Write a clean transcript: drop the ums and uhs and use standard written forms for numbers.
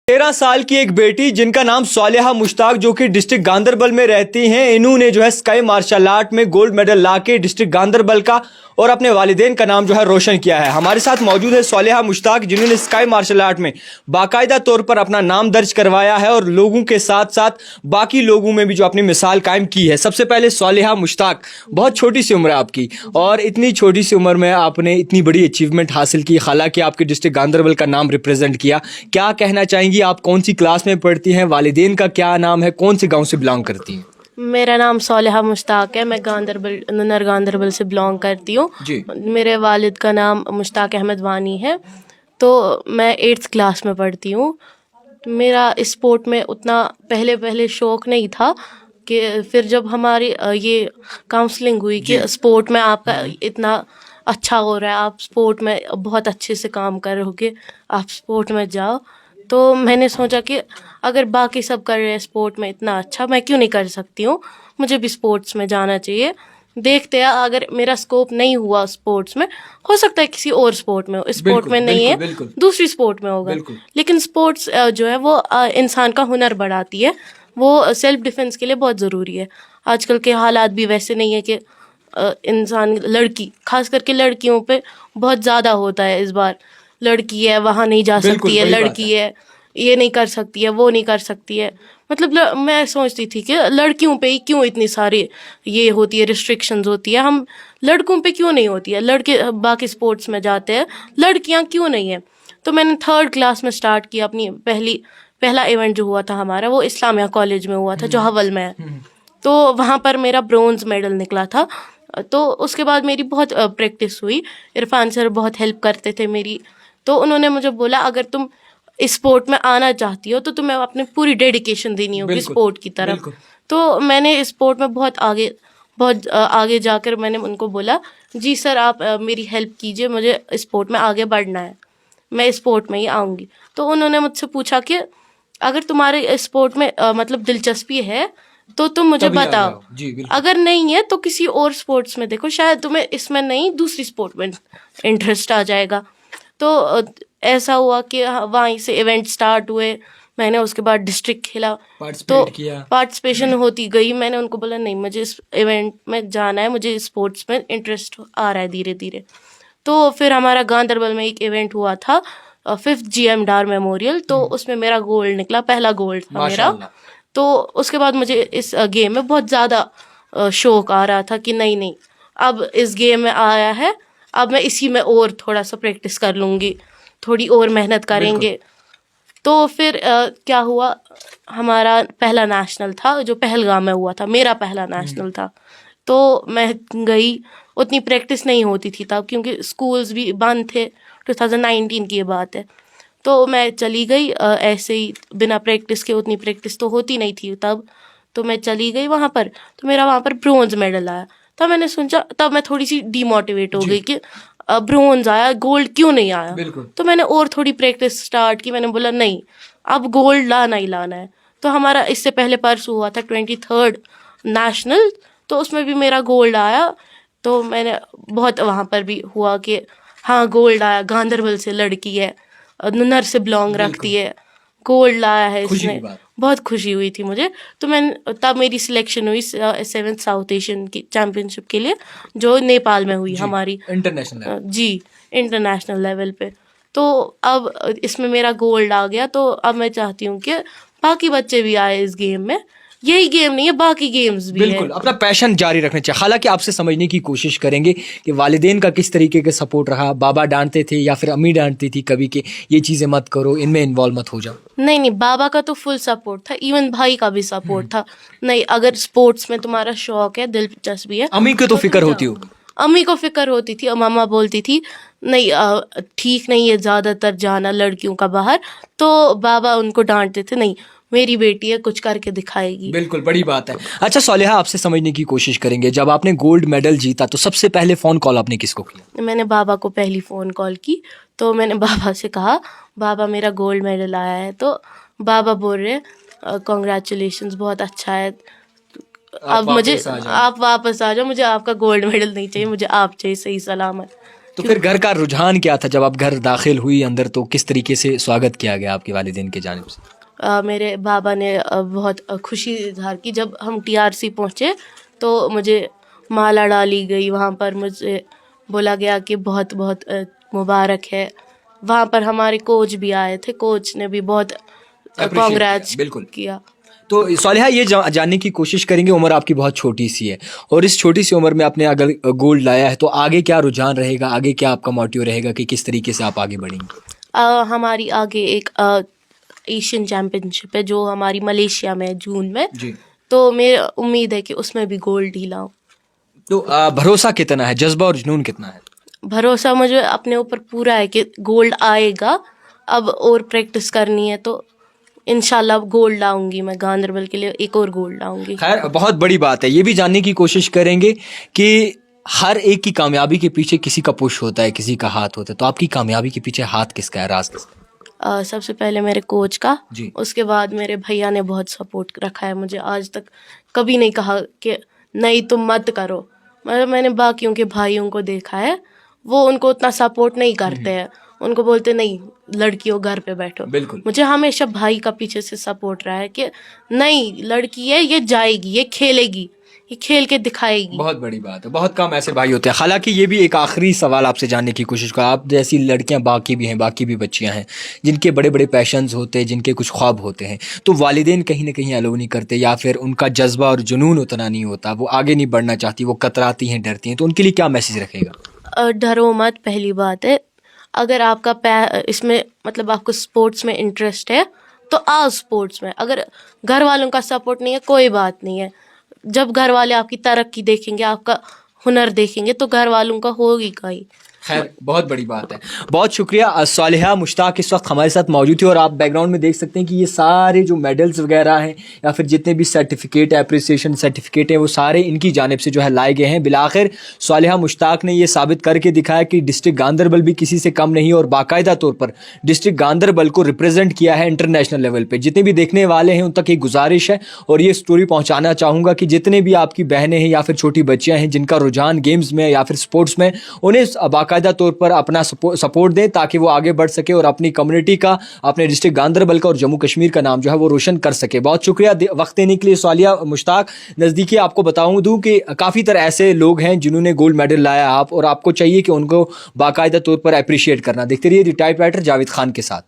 13 साल की एक बेटी जिनका नाम सालिहा मुश्ताक जो कि डिस्ट्रिक्ट गांदरबल में रहती हैं, इन्होंने जो है स्काई मार्शल आर्ट में गोल्ड मेडल लाके डिस्ट्रिक्ट गांदरबल का और अपने वालिदैन का नाम जो है रोशन किया है। हमारे साथ मौजूद है सालिहा मुश्ताक जिन्होंने स्काई मार्शल आर्ट में बाकायदा तौर पर अपना नाम दर्ज करवाया है और लोगों के साथ साथ बाकी लोगों में भी जो अपनी मिसाल कायम की है। सबसे पहले सालिहा मुश्ताक, बहुत छोटी सी उम्र है आपकी और इतनी छोटी सी उम्र में आपने इतनी बड़ी अचीवमेंट हासिल की, हालांकि आपके डिस्ट्रिक्ट गांदरबल का नाम रिप्रेजेंट किया। क्या कहना चाहेंगी? आप कौन सी क्लास में पढ़ती हैं? वालिदैन का क्या नाम है? कौन से गांव से बिलोंग करती हैं? मेरा नाम सालिहा मुश्ताक है। मैं नन्नर गांदरबल से बिलोंग करती हूँ। मेरे वालिद का नाम मुश्ताक अहमद वानी है। तो मैं 8th क्लास में पढ़ती हूँ। मेरा स्पोर्ट में उतना पहले शौक़ नहीं था कि फिर जब हमारी ये काउंसलिंग हुई कि स्पोर्ट में आपका इतना अच्छा हो रहा है, आप स्पोर्ट में बहुत अच्छे से काम करोगे, आप स्पोर्ट में जाओ, तो मैंने सोचा कि अगर बाकी सब कर रहे हैं स्पोर्ट में इतना अच्छा, मैं क्यों नहीं कर सकती हूँ, मुझे भी स्पोर्ट्स में जाना चाहिए। देखते हैं, अगर मेरा स्कोप नहीं हुआ स्पोर्ट्स में, हो सकता है किसी और स्पोर्ट में हो। स्पोर्ट में नहीं है, दूसरी स्पोर्ट में होगा। लेकिन स्पोर्ट्स जो है वो इंसान का हुनर बढ़ाती है, वो सेल्फ डिफेंस के लिए बहुत ज़रूरी है। आजकल के हालात भी वैसे नहीं है कि इंसान, लड़की खास करके लड़कियों पे बहुत ज़्यादा होता है। इस बार लड़की है, वहाँ नहीं जा सकती है, लड़की है, ये नहीं कर सकती है, वो नहीं कर सकती है। मतलब मैं सोचती थी कि लड़कियों पे ही क्यों इतनी सारी ये होती है, रिस्ट्रिक्शंस होती है, हम लड़कों पे क्यों नहीं होती है? लड़के बाकी स्पोर्ट्स में जाते हैं, लड़कियां क्यों नहीं है? तो मैंने 3rd क्लास में स्टार्ट किया अपनी पहला इवेंट जो हुआ था हमारा, वो इस्लामिया कॉलेज में हुआ था जो हवल में है। तो वहाँ पर मेरा ब्रोंज मेडल निकला था। तो उसके बाद मेरी बहुत प्रैक्टिस हुई। इरफान सर बहुत हेल्प करते थे मेरी। तो उन्होंने मुझे बोला, अगर तुम इस स्पोर्ट में आना चाहती हो तो तुम्हें अपनी पूरी डेडिकेशन देनी होगी स्पोर्ट की तरफ। तो मैंने इस स्पोर्ट में बहुत आगे जाकर मैंने उनको बोला, जी सर आप मेरी हेल्प कीजिए, मुझे स्पोर्ट में आगे बढ़ना है, मैं स्पोर्ट में ही आऊँगी। तो उन्होंने मुझसे पूछा कि अगर तुम्हारे स्पोर्ट में मतलब दिलचस्पी है तो तुम मुझे बताओ, अगर नहीं है तो किसी और स्पोर्ट्स में देखो, शायद तुम्हें इसमें नहीं दूसरी स्पोर्ट में इंटरेस्ट आ जाएगा। तो ऐसा हुआ कि वहीं से इवेंट स्टार्ट हुए। मैंने उसके बाद डिस्ट्रिक्ट खेला, तो पार्टिसिपेशन होती गई। मैंने उनको बोला, नहीं मुझे इस इवेंट में जाना है, मुझे स्पोर्ट्स में इंटरेस्ट आ रहा है धीरे धीरे। तो फिर हमारा गांदरबल में एक इवेंट हुआ था, 5th GM डार मेमोरियल। तो उसमें मेरा गोल्ड निकला, पहला गोल्ड था मेरा। तो उसके बाद मुझे इस गेम में बहुत ज़्यादा शौक आ रहा था कि नहीं अब इस गेम में आया है, अब मैं इसी में और थोड़ा सा प्रैक्टिस कर लूँगी, थोड़ी और मेहनत करेंगे। तो फिर क्या हुआ, हमारा पहला नेशनल था जो पहलगाम में हुआ था, मेरा पहला नेशनल था। तो मैं गई, उतनी प्रैक्टिस नहीं होती थी तब क्योंकि स्कूल्स भी बंद थे, 2019 की ये बात है। तो मैं चली गई ऐसे ही बिना प्रैक्टिस के, उतनी प्रैक्टिस तो होती नहीं थी तब। तो मैं चली गई वहाँ पर, तो मेरा वहाँ पर ब्रोंज मेडल आया। तब मैंने सोचा, तब मैं थोड़ी सी डीमोटिवेट हो गई कि ब्रोंज आया, गोल्ड क्यों नहीं आया। तो मैंने और थोड़ी प्रैक्टिस स्टार्ट की। मैंने बोला नहीं, अब गोल्ड लाना ही लाना है। तो हमारा इससे पहले परसों हुआ था 23rd नेशनल, तो उसमें भी मेरा गोल्ड आया। तो मैंने बहुत वहाँ पर भी हुआ कि हाँ गोल्ड आया, गांदरबल से लड़की है, नन्नर से बिलोंग रखती है, गोल्ड लाया है इसने, बहुत खुशी हुई थी मुझे। तो मैंने तब मेरी सिलेक्शन हुई 7th साउथ एशियन की चैम्पियनशिप के लिए, जो नेपाल में हुई हमारी इंटरनेशनल लेवल पे। तो अब इसमें मेरा गोल्ड आ गया। तो अब मैं चाहती हूँ कि बाकी बच्चे भी आए इस गेम में। यही गेम नहीं है, बाकी गेम्स भी है। अपना पैशन जारी रखना चाहिए। हालांकि आपसे समझने की कोशिश करेंगे कि वालिदैन का किस तरीके का सपोर्ट रहा। बाबा डांटते थे या फिर अम्मी डांटती थी कभी कि ये चीजें मत करो, इनमें इन्वॉल्व मत हो जाओ? नहीं, बाबा का तो फुल सपोर्ट था, इवन भाई का भी सपोर्ट था। नहीं, अगर स्पोर्ट्स में तुम्हारा शौक है, दिलचस्पी है। अम्मी को तो फिक्र होती होगी? अम्मी को फिक्र होती थी और मामा बोलती थी नहीं ठीक नहीं है ज़्यादातर जाना लड़कियों का बाहर। तो बाबा उनको डांटते थे, नहीं मेरी बेटी है, कुछ करके दिखाएगी। बिल्कुल, बड़ी बात है। अच्छा सालिहा, आपसे समझने की कोशिश करेंगे, जब आपने गोल्ड मेडल जीता तो सबसे पहले फ़ोन कॉल आपने किसको किया? मैंने बाबा को पहली फ़ोन कॉल की। तो मैंने बाबा से कहा, बाबा मेरा गोल्ड मेडल आया है। तो बाबा बोल रहे कॉन्ग्रेचुलेशंस, बहुत अच्छा है, अब मुझे आप वापस आ जाओ, मुझे आपका गोल्ड मेडल नहीं चाहिए, मुझे आप चाहिए सही सलामत। तो फिर घर का रुझान क्या था जब आप घर दाखिल हुई अंदर, तो किस तरीके से स्वागत किया गया आपके वालिदैन की जानिब से? मेरे बाबा ने बहुत खुशी इजहार की जब हम टीआरसी पहुँचे, तो मुझे माला डाली गई। वहाँ पर मुझे बोला गया कि बहुत बहुत मुबारक है। वहाँ पर हमारे कोच भी आए थे, कोच ने भी बहुत कांग्रेच बिल्कुल किया। तो सालिहा, ये जानने की कोशिश करेंगे, उम्र आपकी बहुत छोटी सी है और इस छोटी सी उम्र में आपने अगर गोल्ड लाया है तो आगे क्या रुझान रहेगा, आगे क्या आपका मोटिव रहेगा कि किस तरीके से आप आगे बढ़ेंगे? हमारी आगे एक एशियन चैम्पियनशिप है जो हमारी मलेशिया में है जून में जी। तो मेरी उम्मीद है कि उसमें भी गोल्ड ही लाऊं। तो भरोसा कितना है, जज्बा और जुनून कितना है? भरोसा मुझे अपने ऊपर पूरा है कि गोल्ड आएगा। अब और प्रैक्टिस करनी है तो इंशाल्लाह गोल्ड लाऊंगी। मैं गांदरबल के लिए एक और गोल्ड लाऊंगी। खैर, बहुत बड़ी बात है। ये भी जानने की कोशिश करेंगे कि हर एक की कामयाबी के पीछे किसी का पुश होता है, किसी का हाथ होता है, तो आपकी कामयाबी के पीछे हाथ किसका है, राज किसका? सबसे पहले मेरे कोच का जी। उसके बाद मेरे भैया ने बहुत सपोर्ट रखा है मुझे। आज तक कभी नहीं कहा कि नहीं तुम मत करो। मतलब मैंने बाकियों के भाइयों को देखा है, वो उनको उतना सपोर्ट नहीं करते हैं। उनको बोलते नहीं लड़कियों घर पे बैठो। बिल्कुल। मुझे हमेशा भाई का पीछे से सपोर्ट रहा है कि नहीं लड़की है, ये जाएगी, ये खेलेगी, ये खेल के दिखाएगी। बहुत बड़ी बात है, बहुत कम ऐसे भाई होते हैं। हालांकि ये भी एक आखिरी सवाल आपसे जानने की कोशिश करूँ, आप जैसी लड़कियां बाकी भी हैं, बाकी भी बच्चियां हैं जिनके बड़े बड़े पैशंस होते हैं, जिनके कुछ ख्वाब होते हैं, तो वालिदैन कहीं ना कहीं अलो नहीं करते या फिर उनका जज्बा और जुनून उतना नहीं होता, वो आगे नहीं बढ़ना चाहती, वो कतराती हैं, डरती हैं, तो उनके लिए क्या मैसेज रखेगा? डरो मत, पहली बात है। अगर आपका इसमें मतलब आपको स्पोर्ट्स में इंटरेस्ट है तो आओ स्पोर्ट्स में। अगर घर वालों का सपोर्ट नहीं है कोई बात नहीं है। जब घर वाले आपकी तरक्की देखेंगे, आपका हुनर देखेंगे तो घर वालों का होगी का ही। खैर, बहुत बड़ी बात है। बहुत शुक्रिया। सालिहा मुश्ताक इस वक्त हमारे साथ मौजूद थी और आप बैकग्राउंड में देख सकते हैं कि ये सारे जो मेडल्स वगैरह हैं या फिर जितने भी सर्टिफिकेट, अप्रिसिएशन सर्टिफिकेट हैं, वो सारे इनकी जानिब से जो है लाए गए हैं। बिलाखिर सालिहा मुश्ताक ने ये साबित करके दिखाया कि डिस्ट्रिक्ट गांदरबल भी किसी से कम नहीं और बाकायदा तौर पर डिस्ट्रिक्ट गांदरबल को रिप्रेजेंट किया है इंटरनेशनल लेवल पर। जितने भी देखने वाले हैं उन तक एक गुजारिश है और ये स्टोरी पहुँचाना चाहूँगा कि जितने भी आपकी बहनें हैं या फिर छोटी बच्चियाँ हैं जिनका रुझान गेम्स में या फिर स्पोर्ट्स में, उन्हें बाकायदा तौर पर अपना सपोर्ट दें ताकि वो आगे बढ़ सके और अपनी कम्युनिटी का, अपने डिस्ट्रिक्ट गांदरबल का और जम्मू कश्मीर का नाम जो है वो रोशन कर सके। बहुत शुक्रिया वक्त देने के लिए सालिहा मुश्ताक। नज़दीकी आपको बताऊं दूं कि काफ़ी तरह ऐसे लोग हैं जिन्होंने गोल्ड मेडल लाया आप, और आपको चाहिए कि उनको बाकायदा तौर पर अप्रिशिएट करना। देखते रहिए द टाइपराइटर जावेद खान के साथ।